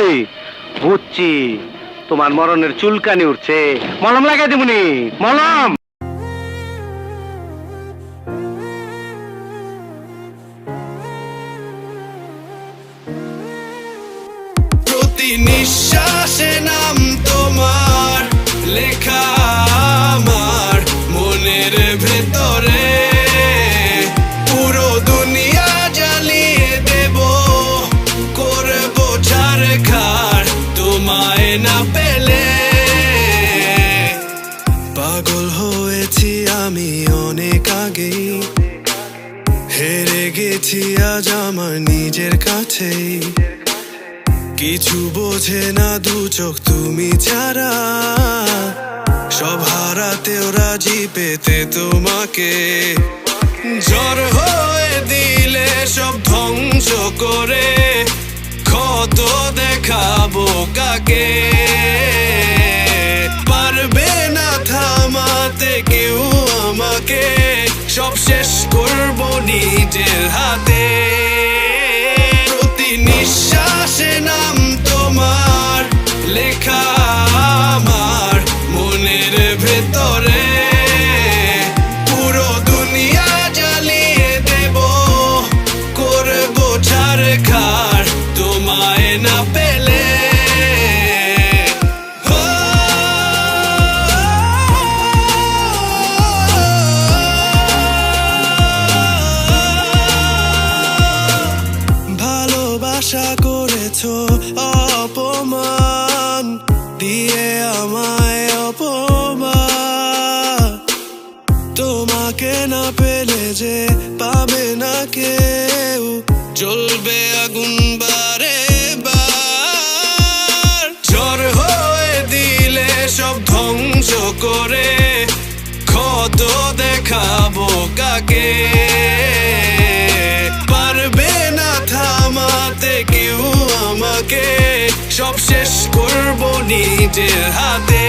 ওই বুঝছি, তোমার মরণের চুলকানি উঠছে, মলম লাগাই দেবনি, মলম। প্রতি নিঃশ্বাসে নাম তোমার লেখা আমার মনের ভেতরে, পুরো দুনিয়া জ্বালিয়ে দেব, করব ছারখার তোমায় না পেলে। পাগল হয়েছি আমি অনেক আগেই, হেরে গেছি আজ আমার নিজের কাছেই। কিছু বোঝে না দু চোখ তুমি ছাড়া, সব হারাতেও রাজি পেতে তোমাকে। ঝড় হয়ে দিলে সব ধ্বংস করে, ক্ষত দেখাবো কাকে? পারবে না থামাতে কেউ আমাকে, সব শেষ করবো নিজের হাতে। প্রতি নিঃশ্বাসে নাম তোমার লেখা আমার মনের ভেতরে, পুরো দুনিয়া জ্বালিয়ে দেব, করবো ছারখার তোমায় না পেলে। ভালোবাসা করেছো অপমান দিয়ে আমায়, অপমান। তোমাকে না পেলে যে পাবে না কেউ, জ্বলবে আগুন বারে বার। ঝড় হয়ে দিলে সব ধ্বংস করে, ক্ষত দেখাবো কাকে? পারবে না থামাতে কেউ আমাকে, সব শেষ করবো নিজের হাতে।